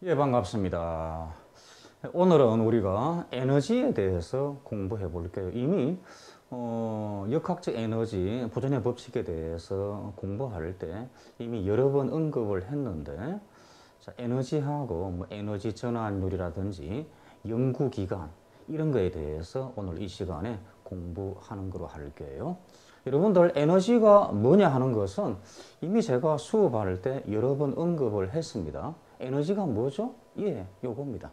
예, 반갑습니다. 오늘은 우리가 에너지에 대해서 공부해 볼게요. 이미 역학적 에너지 보존의 법칙에 대해서 공부할 때 이미 여러 번 언급을 했는데, 자, 에너지하고 뭐 에너지 전환율이라든지 연구기간 이런 거에 대해서 오늘 이 시간에 공부하는 거로 할게요. 여러분들 에너지가 뭐냐 하는 것은 이미 제가 수업할 때 여러 번 언급을 했습니다. 에너지가 뭐죠? 예, 요겁니다.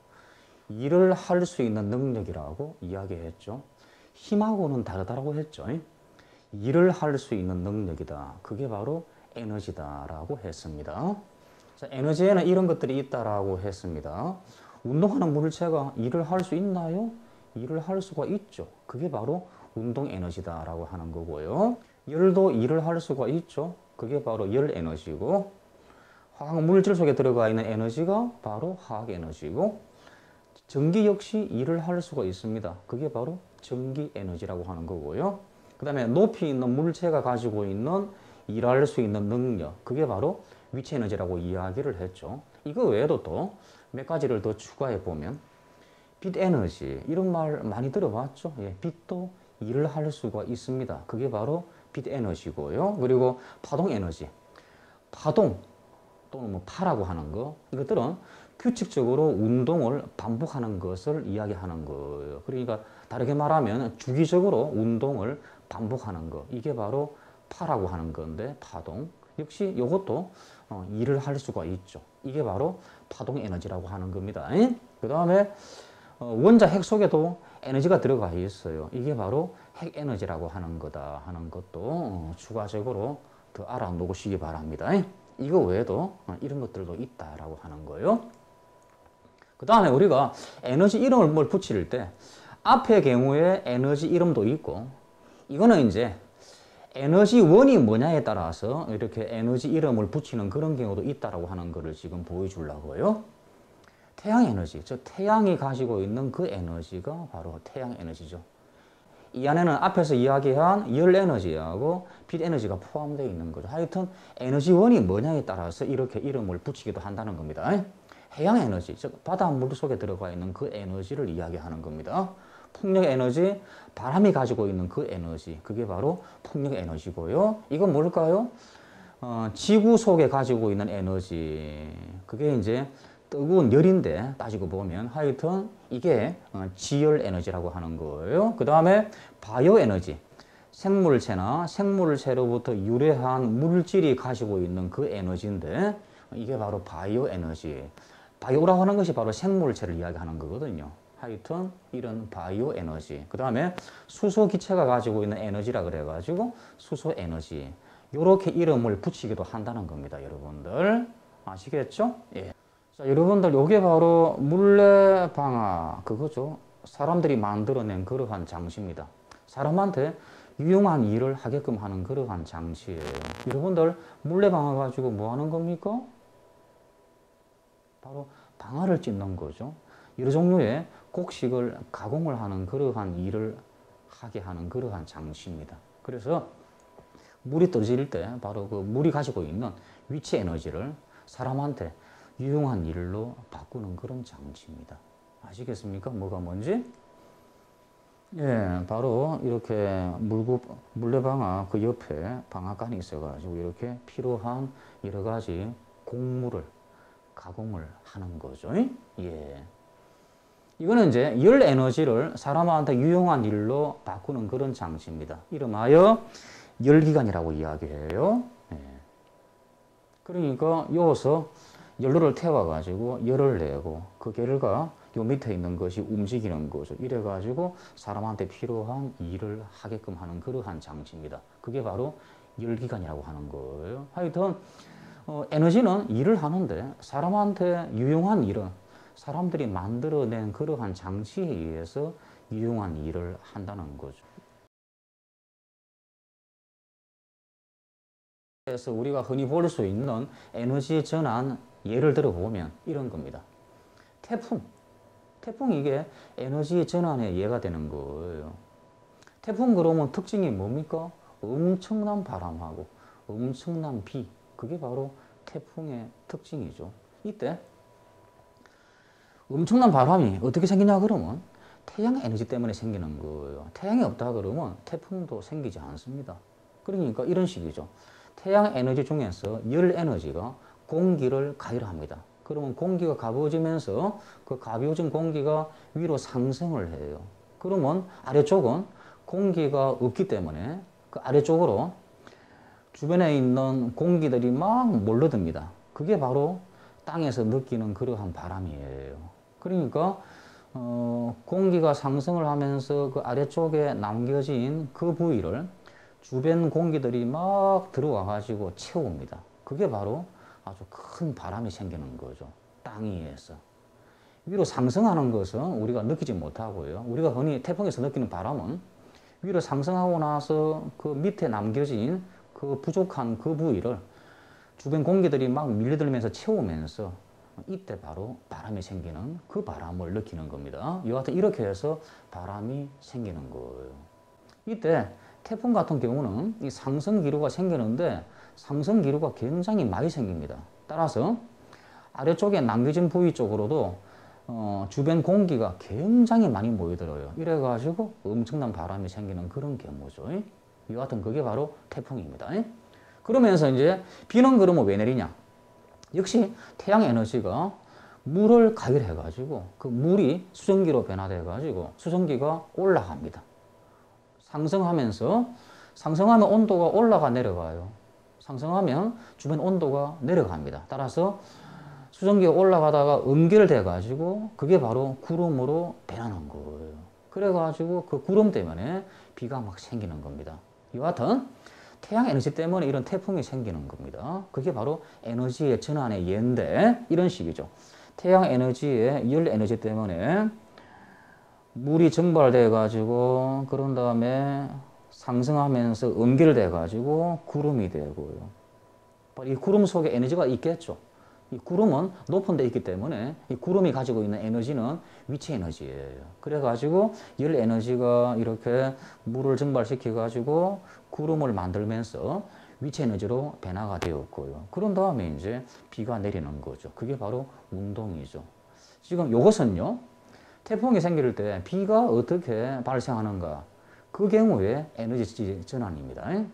일을 할 수 있는 능력이라고 이야기했죠. 힘하고는 다르다고 했죠. 일을 할 수 있는 능력이다. 그게 바로 에너지다라고 했습니다. 자, 에너지에는 이런 것들이 있다라고 했습니다. 운동하는 물체가 일을 할 수 있나요? 일을 할 수가 있죠. 그게 바로 운동 에너지다라고 하는 거고요. 열도 일을 할 수가 있죠. 그게 바로 열 에너지고, 화학 물질 속에 들어가 있는 에너지가 바로 화학 에너지고, 전기 역시 일을 할 수가 있습니다. 그게 바로 전기 에너지라고 하는 거고요. 그 다음에 높이 있는 물체가 가지고 있는 일할 수 있는 능력, 그게 바로 위치 에너지라고 이야기를 했죠. 이거 외에도 또 몇 가지를 더 추가해 보면 빛 에너지, 이런 말 많이 들어봤죠. 예, 빛도 일을 할 수가 있습니다. 그게 바로 빛 에너지고요. 그리고 파동 에너지, 파동 또는 뭐 파라고 하는 거, 이것들은 규칙적으로 운동을 반복하는 것을 이야기하는 거예요. 그러니까 다르게 말하면 주기적으로 운동을 반복하는 거, 이게 바로 파라고 하는 건데, 파동 역시 이것도 일을 할 수가 있죠. 이게 바로 파동 에너지라고 하는 겁니다. 그 다음에 원자 핵 속에도 에너지가 들어가 있어요. 이게 바로 핵 에너지라고 하는 거다 하는 것도 추가적으로 더 알아놓으시기 바랍니다. 이거 외에도 이런 것들도 있다라고 하는 거예요. 그 다음에 우리가 에너지 이름을 뭘 붙일 때 앞의 경우에 에너지 이름도 있고, 이거는 이제 에너지원이 뭐냐에 따라서 이렇게 에너지 이름을 붙이는 그런 경우도 있다라고 하는 거를 지금 보여주려고요. 태양 에너지, 즉 태양이 가지고 있는 그 에너지가 바로 태양 에너지죠. 이 안에는 앞에서 이야기한 열 에너지하고 빛 에너지가 포함되어 있는 거죠. 하여튼 에너지원이 뭐냐에 따라서 이렇게 이름을 붙이기도 한다는 겁니다. 해양 에너지, 즉 바닷물 속에 들어가 있는 그 에너지를 이야기하는 겁니다. 풍력 에너지, 바람이 가지고 있는 그 에너지, 그게 바로 풍력 에너지고요. 이건 뭘까요? 지구 속에 가지고 있는 에너지, 그게 이제 뜨거운 열인데, 따지고 보면 하여튼 이게 지열 에너지라고 하는 거예요. 그 다음에 바이오 에너지, 생물체나 생물체로부터 유래한 물질이 가지고 있는 그 에너지인데, 이게 바로 바이오 에너지. 바이오라고 하는 것이 바로 생물체를 이야기하는 거거든요. 하여튼 이런 바이오 에너지. 그 다음에 수소 기체가 가지고 있는 에너지라 그래가지고 수소 에너지. 요렇게 이름을 붙이기도 한다는 겁니다, 여러분들. 아시겠죠? 예. 자, 여러분들, 요게 바로 물레방아 그거죠. 사람들이 만들어낸 그러한 장치입니다. 사람한테 유용한 일을 하게끔 하는 그러한 장치예요. 여러분들, 물레방아 가지고 뭐 하는 겁니까? 바로 방아를 찧는 거죠. 여러 종류의 곡식을 가공을 하는 그러한 일을 하게 하는 그러한 장치입니다. 그래서 물이 떨어질 때 바로 그 물이 가지고 있는 위치 에너지를 사람한테 유용한 일로 바꾸는 그런 장치입니다. 아시겠습니까? 뭐가 뭔지? 예, 바로 이렇게 물레방아 그 옆에 방앗간이 있어가지고 이렇게 필요한 여러 가지 곡물을 가공을 하는 거죠. 예. 이거는 이제 열 에너지를 사람한테 유용한 일로 바꾸는 그런 장치입니다. 이름하여 열기관이라고 이야기해요. 예. 그러니까 여기서 연료를 태워가지고 열을 내고 그 결과 요 밑에 있는 것이 움직이는 거죠. 이래가지고 사람한테 필요한 일을 하게끔 하는 그러한 장치입니다. 그게 바로 열기관이라고 하는 거예요. 하여튼 에너지는 일을 하는데 사람한테 유용한 일은 사람들이 만들어낸 그러한 장치에 의해서 유용한 일을 한다는 거죠. 그래서 우리가 흔히 볼 수 있는 에너지 전환 예를 들어 보면 이런 겁니다. 태풍. 태풍 이게 에너지 전환의 예가 되는 거예요. 태풍 그러면 특징이 뭡니까? 엄청난 바람하고 엄청난 비. 그게 바로 태풍의 특징이죠. 이때 엄청난 바람이 어떻게 생기냐 그러면 태양 에너지 때문에 생기는 거예요. 태양이 없다 그러면 태풍도 생기지 않습니다. 그러니까 이런 식이죠. 태양 에너지 중에서 열 에너지가 공기를 가열합니다. 그러면 공기가 가벼워지면서 그 가벼워진 공기가 위로 상승을 해요. 그러면 아래쪽은 공기가 없기 때문에 그 아래쪽으로 주변에 있는 공기들이 막 몰려듭니다. 그게 바로 땅에서 느끼는 그러한 바람이에요. 그러니까 공기가 상승을 하면서 그 아래쪽에 남겨진 그 부위를 주변 공기들이 막 들어와 가지고 채웁니다. 그게 바로 아주 큰 바람이 생기는 거죠. 땅 위에서. 위로 상승하는 것은 우리가 느끼지 못하고요. 우리가 흔히 태풍에서 느끼는 바람은 위로 상승하고 나서 그 밑에 남겨진 그 부족한 그 부위를 주변 공기들이 막 밀려들면서 채우면서 이때 바로 바람이 생기는 그 바람을 느끼는 겁니다. 여하튼 이렇게 해서 바람이 생기는 거예요. 이때 태풍 같은 경우는 이 상승 기류가 생기는데 상승 기류가 굉장히 많이 생깁니다. 따라서 아래쪽에 남겨진 부위 쪽으로도 주변 공기가 굉장히 많이 모여들어요. 이래가지고 엄청난 바람이 생기는 그런 경우죠. 여하튼 그게 바로 태풍입니다. 그러면서 이제 비는 그러면 왜 내리냐? 역시 태양 에너지가 물을 가열해가지고 그 물이 수증기로 변화돼가지고 수증기가 올라갑니다. 상승하면 온도가 올라가 내려가요. 상승하면 주변 온도가 내려갑니다. 따라서 수증기가 올라가다가 응결돼 가지고 그게 바로 구름으로 변하는 거예요. 그래가지고 그 구름 때문에 비가 막 생기는 겁니다. 여하튼 태양 에너지 때문에 이런 태풍이 생기는 겁니다. 그게 바로 에너지의 전환의 예인데 이런 식이죠. 태양 에너지의 열 에너지 때문에 물이 증발돼 가지고 그런 다음에 상승하면서 응결돼 가지고 구름이 되고요. 이 구름 속에 에너지가 있겠죠. 이 구름은 높은 데 있기 때문에 이 구름이 가지고 있는 에너지는 위치 에너지예요. 그래가지고 열 에너지가 이렇게 물을 증발시켜 가지고 구름을 만들면서 위치 에너지로 변화가 되었고요. 그런 다음에 이제 비가 내리는 거죠. 그게 바로 운동이죠. 지금 이것은요, 태풍이 생길 때 비가 어떻게 발생하는가? 그 경우에 에너지 전환입니다.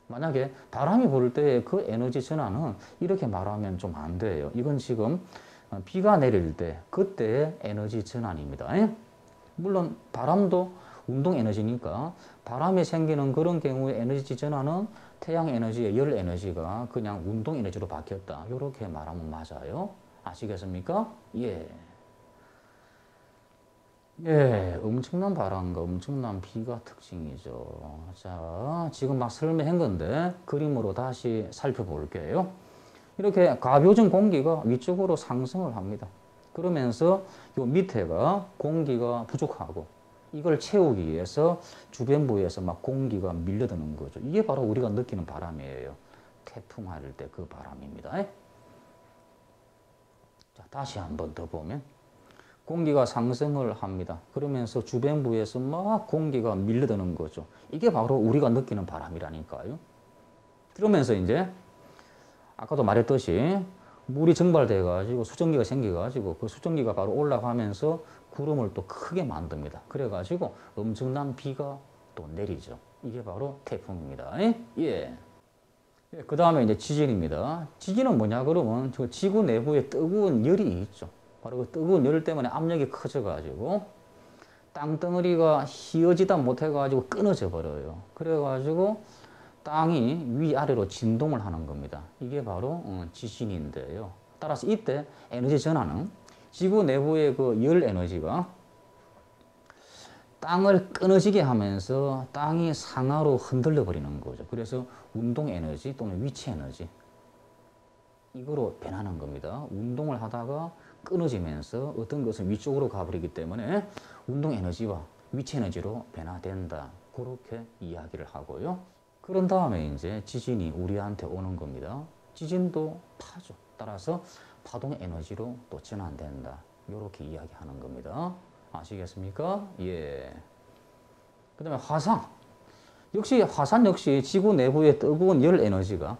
만약에 바람이 불 때 그 에너지 전환은 이렇게 말하면 좀 안 돼요. 이건 지금 비가 내릴 때 그때의 에너지 전환입니다. 물론 바람도 운동 에너지니까 바람이 생기는 그런 경우에 에너지 전환은 태양 에너지의 열 에너지가 그냥 운동 에너지로 바뀌었다. 이렇게 말하면 맞아요. 아시겠습니까? 예. 예, 엄청난 바람과 엄청난 비가 특징이죠. 자, 지금 막 설명한 건데 그림으로 다시 살펴볼게요. 이렇게 가벼워진 공기가 위쪽으로 상승을 합니다. 그러면서 요 밑에가 공기가 부족하고 이걸 채우기 위해서 주변부에서 막 공기가 밀려드는 거죠. 이게 바로 우리가 느끼는 바람이에요. 태풍 할 때 그 바람입니다. 자, 다시 한번 더 보면 공기가 상승을 합니다. 그러면서 주변부에서 막 공기가 밀려드는 거죠. 이게 바로 우리가 느끼는 바람이라니까요. 그러면서 이제 아까도 말했듯이 물이 증발돼 가지고 수증기가 생겨 가지고 그 수증기가 바로 올라가면서 구름을 또 크게 만듭니다. 그래 가지고 엄청난 비가 또 내리죠. 이게 바로 태풍입니다. 예. 그 다음에 이제 지진입니다. 지진은 뭐냐 그러면 저 지구 내부에 뜨거운 열이 있죠. 바로 그 뜨거운 열 때문에 압력이 커져가지고 땅덩어리가 휘어지다 못해가지고 끊어져 버려요. 그래가지고 땅이 위아래로 진동을 하는 겁니다. 이게 바로 지진인데요. 따라서 이때 에너지 전환은 지구 내부의 그 열 에너지가 땅을 끊어지게 하면서 땅이 상하로 흔들려 버리는 거죠. 그래서 운동 에너지 또는 위치 에너지 이거로 변하는 겁니다. 운동을 하다가 끊어지면서 어떤 것은 위쪽으로 가버리기 때문에 운동 에너지와 위치 에너지로 변화된다. 그렇게 이야기를 하고요. 그런 다음에 이제 지진이 우리한테 오는 겁니다. 지진도 파죠. 따라서 파동 에너지로 또 전환된다. 이렇게 이야기하는 겁니다. 아시겠습니까? 예. 그 다음에 화산. 화산 역시 지구 내부의 뜨거운 열 에너지가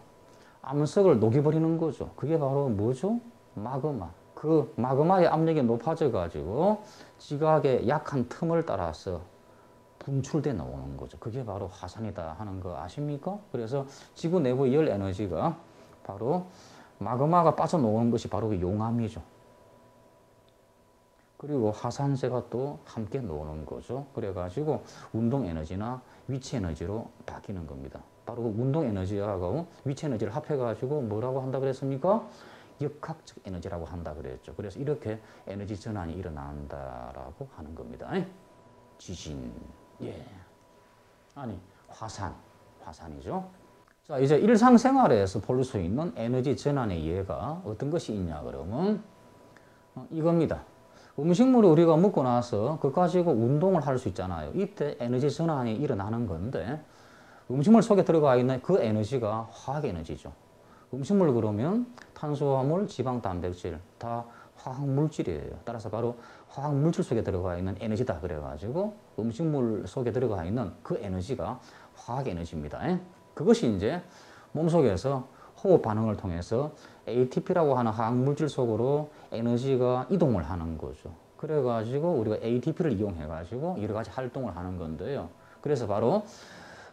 암석을 녹여버리는 거죠. 그게 바로 뭐죠? 마그마. 그 마그마의 압력이 높아져 가지고 지각의 약한 틈을 따라서 분출돼 나오는 거죠. 그게 바로 화산이다 하는 거 아십니까? 그래서 지구 내부 열 에너지가 바로 마그마가 빠져나오는 것이 바로 그 용암이죠. 그리고 화산재가 또 함께 나오는 거죠. 그래가지고 운동 에너지나 위치 에너지로 바뀌는 겁니다. 바로 그 운동 에너지하고 위치 에너지를 합해가지고 뭐라고 한다 그랬습니까? 역학적 에너지라고 한다 그랬죠. 그래서 이렇게 에너지 전환이 일어난다라고 하는 겁니다. 지진, 예, 아니 화산이죠. 자, 이제 일상생활에서 볼 수 있는 에너지 전환의 예가 어떤 것이 있냐 그러면 이겁니다. 음식물을 우리가 먹고 나서 그거 가지고 운동을 할 수 있잖아요. 이때 에너지 전환이 일어나는 건데 음식물 속에 들어가 있는 그 에너지가 화학 에너지죠. 음식물 그러면 탄수화물, 지방, 단백질 다 화학 물질이에요. 따라서 바로 화학 물질 속에 들어가 있는 에너지다 그래가지고 음식물 속에 들어가 있는 그 에너지가 화학 에너지입니다. 그것이 이제 몸속에서 호흡 반응을 통해서 ATP라고 하는 화학 물질 속으로 에너지가 이동을 하는 거죠. 그래가지고 우리가 ATP를 이용해가지고 여러 가지 활동을 하는 건데요. 그래서 바로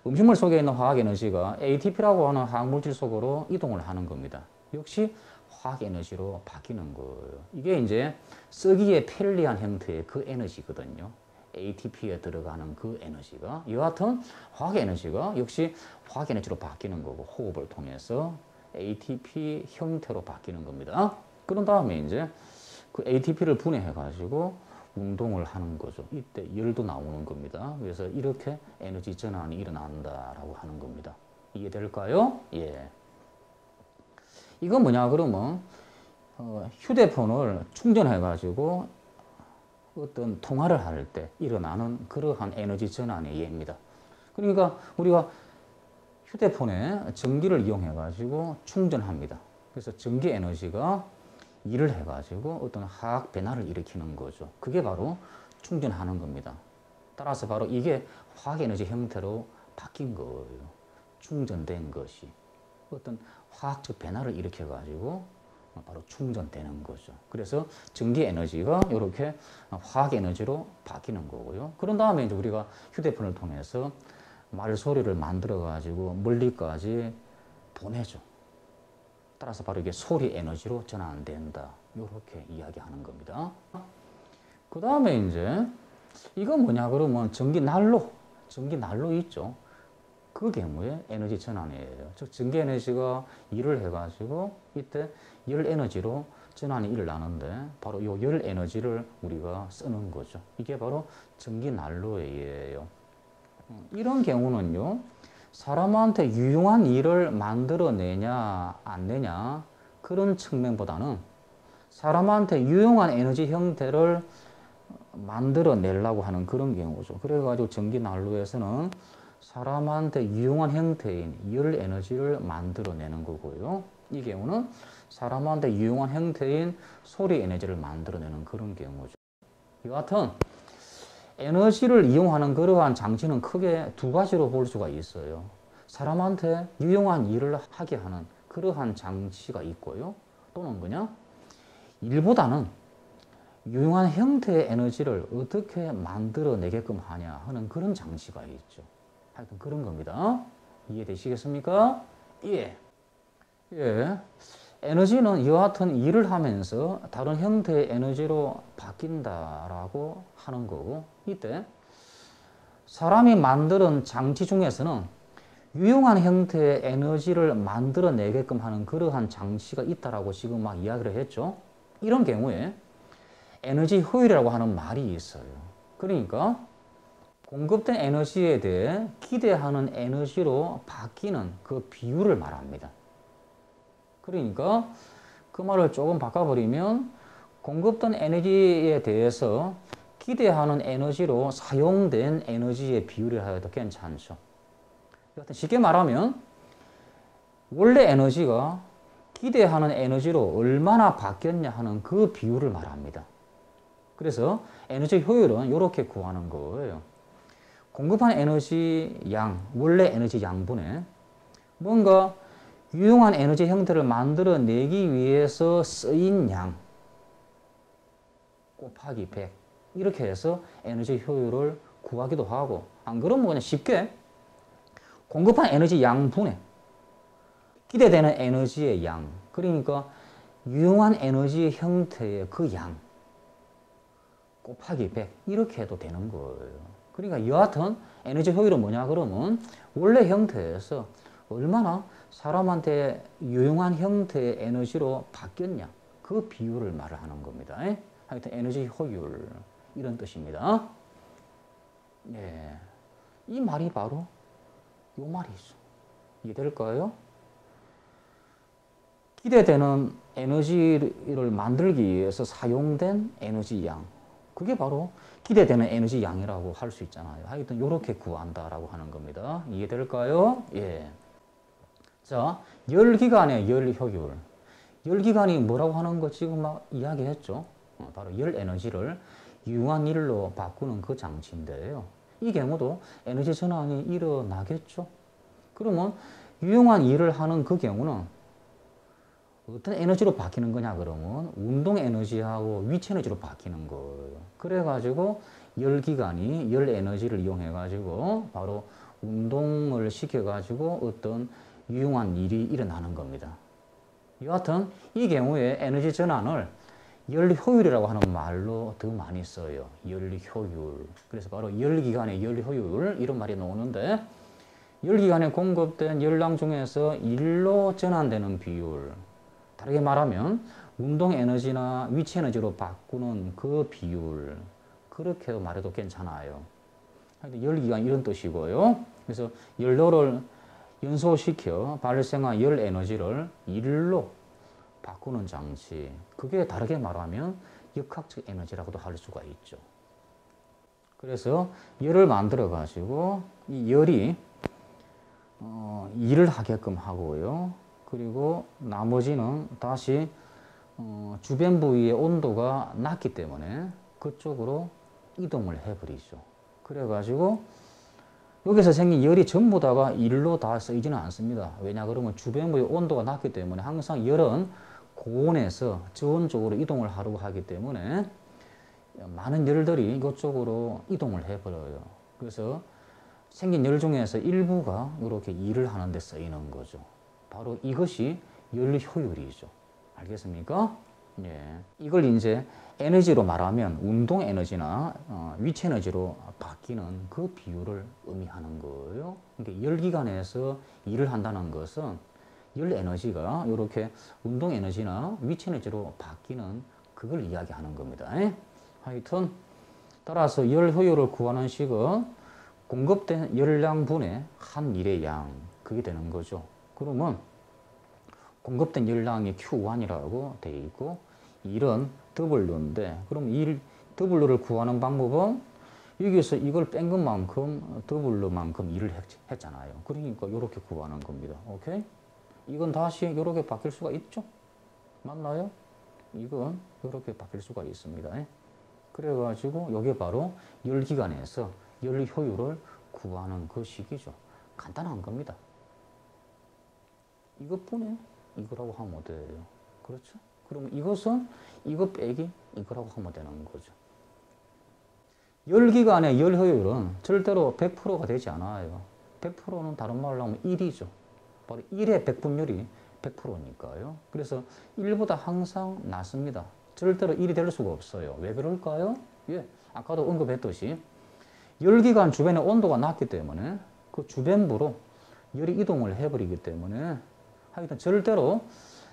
음식물 속에 있는 화학 에너지가 ATP라고 하는 화학 물질 속으로 이동을 하는 겁니다. 역시 화학 에너지로 바뀌는 거예요. 이게 이제 쓰기에 편리한 형태의 그 에너지거든요. ATP에 들어가는 그 에너지가 여하튼 화학 에너지가 역시 화학 에너지로 바뀌는 거고 호흡을 통해서 ATP 형태로 바뀌는 겁니다. 그런 다음에 이제 그 ATP를 분해해 가지고 운동을 하는 거죠. 이때 열도 나오는 겁니다. 그래서 이렇게 에너지 전환이 일어난다라고 하는 겁니다. 이해될까요? 예. 이건 뭐냐 그러면 휴대폰을 충전해 가지고 어떤 통화를 할 때 일어나는 그러한 에너지 전환의 예입니다. 그러니까 우리가 휴대폰에 전기를 이용해 가지고 충전합니다. 그래서 전기 에너지가 일을 해 가지고 어떤 화학 변화를 일으키는 거죠. 그게 바로 충전하는 겁니다. 따라서 바로 이게 화학 에너지 형태로 바뀐 거예요. 충전된 것이 어떤 화학적 변화를 일으켜 가지고 바로 충전되는 거죠. 그래서 전기 에너지가 이렇게 화학 에너지로 바뀌는 거고요. 그런 다음에 이제 우리가 휴대폰을 통해서 말소리를 만들어 가지고 멀리까지 보내죠. 따라서 바로 이게 소리 에너지로 전환된다. 이렇게 이야기하는 겁니다. 그 다음에 이제 이건 뭐냐 그러면 전기 난로 있죠. 그 경우에 에너지 전환이에요. 즉 전기 에너지가 일을 해가지고 이때 열 에너지로 전환이 일어나는데 바로 이 열 에너지를 우리가 쓰는 거죠. 이게 바로 전기 난로예요. 이런 경우는요. 사람한테 유용한 일을 만들어내냐 안 내냐 그런 측면보다는 사람한테 유용한 에너지 형태를 만들어내려고 하는 그런 경우죠. 그래가지고 전기 난로에서는 사람한테 유용한 형태인 열 에너지를 만들어내는 거고요. 이 경우는 사람한테 유용한 형태인 소리 에너지를 만들어내는 그런 경우죠. 여하튼 에너지를 이용하는 그러한 장치는 크게 두 가지로 볼 수가 있어요. 사람한테 유용한 일을 하게 하는 그러한 장치가 있고요. 또는 그냥 일보다는 유용한 형태의 에너지를 어떻게 만들어내게끔 하냐 하는 그런 장치가 있죠. 하여튼 그런 겁니다. 이해되시겠습니까? 예. 예. 에너지는 여하튼 일을 하면서 다른 형태의 에너지로 바뀐다라고 하는 거고, 이때 사람이 만드는 장치 중에서는 유용한 형태의 에너지를 만들어내게끔 하는 그러한 장치가 있다라고 지금 막 이야기를 했죠. 이런 경우에 에너지 효율이라고 하는 말이 있어요. 그러니까 공급된 에너지에 대해 기대하는 에너지로 바뀌는 그 비율을 말합니다. 그러니까 그 말을 조금 바꿔버리면 공급된 에너지에 대해서 기대하는 에너지로 사용된 에너지의 비율이라 해도 괜찮죠. 쉽게 말하면 원래 에너지가 기대하는 에너지로 얼마나 바뀌었냐 하는 그 비율을 말합니다. 그래서 에너지 효율은 이렇게 구하는 거예요. 공급한 에너지 양, 원래 에너지 양분에 뭔가 유용한 에너지 형태를 만들어내기 위해서 쓰인 양, 곱하기 100 이렇게 해서 에너지 효율을 구하기도 하고, 안 그러면 그냥 쉽게 공급한 에너지 양분의 기대되는 에너지의 양, 그러니까 유용한 에너지의 형태의 그 양 곱하기 100 이렇게 해도 되는 거예요. 그러니까 여하튼 에너지 효율은 뭐냐 그러면 원래 형태에서 얼마나 사람한테 유용한 형태의 에너지로 바뀌었냐 그 비율을 말을 하는 겁니다. 하여튼 에너지 효율 이런 뜻입니다. 예, 이 말이 바로 이 말이죠. 이해될까요? 기대되는 에너지를 만들기 위해서 사용된 에너지 양, 그게 바로 기대되는 에너지 양이라고 할 수 있잖아요. 하여튼 이렇게 구한다라고 하는 겁니다. 이해될까요? 예. 자, 열기관의 열 효율. 열기관이 뭐라고 하는 거 지금 막 이야기했죠. 바로 열 에너지를 유용한 일로 바꾸는 그 장치인데요. 이 경우도 에너지 전환이 일어나겠죠. 그러면 유용한 일을 하는 그 경우는 어떤 에너지로 바뀌는 거냐 그러면 운동 에너지하고 위치 에너지로 바뀌는 거예요. 그래가지고 열기관이 열 에너지를 이용해가지고 바로 운동을 시켜가지고 어떤 유용한 일이 일어나는 겁니다. 여하튼 이 경우에 에너지 전환을 열 효율이라고 하는 말로 더 많이 써요. 열 효율. 그래서 바로 열기관의 열 효율 이런 말이 나오는데, 열기관에 공급된 열량 중에서 일로 전환되는 비율, 다르게 말하면 운동 에너지나 위치 에너지로 바꾸는 그 비율, 그렇게 말해도 괜찮아요. 열기관 이런 뜻이고요. 그래서 연료를 연소시켜 발생한 열 에너지를 일로 바꾸는 장치, 그게 다르게 말하면 역학적 에너지라고도 할 수가 있죠. 그래서 열을 만들어 가지고 이 열이 일을 하게끔 하고요. 그리고 나머지는 다시 주변 부위의 온도가 낮기 때문에 그쪽으로 이동을 해버리죠. 그래가지고 여기서 생긴 열이 전부 다가 일로 다 쓰이지는 않습니다. 왜냐 그러면 주변 부위의 온도가 낮기 때문에 항상 열은 고온에서 저온 쪽으로 이동을 하려고 하기 때문에 많은 열들이 이쪽으로 이동을 해버려요. 그래서 생긴 열 중에서 일부가 이렇게 일을 하는 데 쓰이는 거죠. 바로 이것이 열 효율이죠. 알겠습니까? 예. 이걸 이제 에너지로 말하면 운동 에너지나 위치 에너지로 바뀌는 그 비율을 의미하는 거예요. 그러니까 열기관에서 일을 한다는 것은 열 에너지가 이렇게 운동 에너지나 위치 에너지로 바뀌는 그걸 이야기하는 겁니다. 하여튼 따라서 열 효율을 구하는 식은 공급된 열량분의 한 일의 양, 그게 되는 거죠. 그러면 공급된 열량이 Q1이라고 되어 있고 일은 W인데, 그럼 W를 구하는 방법은 여기서 이걸 뺀 것만큼 W만큼 일을 했잖아요. 그러니까 이렇게 구하는 겁니다. 오케이? 이건 다시 이렇게 바뀔 수가 있죠? 맞나요? 이건 이렇게 바뀔 수가 있습니다. 그래가지고 이게 바로 열기관에서 열 효율을 구하는 그 식이죠. 간단한 겁니다. 이것뿐에 이거라고 하면 돼요. 그렇죠? 그럼 이것은 이거 빼기 이거라고 하면 되는 거죠. 열기관의 열 효율은 절대로 100%가 되지 않아요. 100%는 다른 말로 하면 1이죠. 바로 1의 백분율이 100%니까요. 그래서 1보다 항상 낮습니다. 절대로 1이 될 수가 없어요. 왜 그럴까요? 예, 아까도 언급했듯이 열기관 주변의 온도가 낮기 때문에 그 주변부로 열이 이동을 해버리기 때문에 하여튼 절대로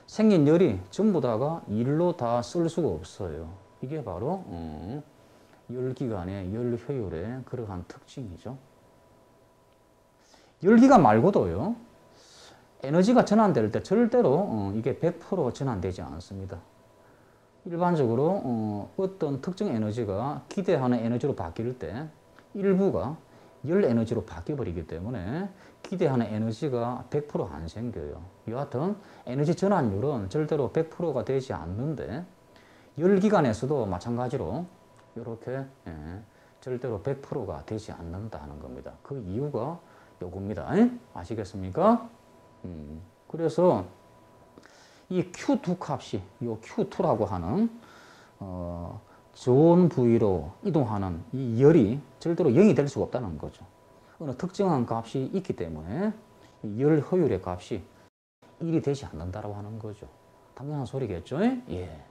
생긴 열이 전부 다가 일로 다 쓸 수가 없어요. 이게 바로 열기관의 열 효율의 그러한 특징이죠. 열기관 말고도요, 에너지가 전환될 때 절대로 이게 100% 전환되지 않습니다. 일반적으로 어떤 특정 에너지가 기대하는 에너지로 바뀔 때 일부가 열 에너지로 바뀌어버리기 때문에 기대하는 에너지가 100% 안 생겨요. 여하튼 에너지 전환율은 절대로 100%가 되지 않는데 열기관에서도 마찬가지로 이렇게 절대로 100%가 되지 않는다는 겁니다. 그 이유가 요겁니다. 아시겠습니까? 그래서 이 Q2 값이 요 Q2라고 하는 좋은 부위로 이동하는 이 열이 절대로 0이 될 수가 없다는 거죠. 어느 특정한 값이 있기 때문에 열 효율의 값이 1이 되지 않는다고 하는 거죠. 당연한 소리겠죠? 예.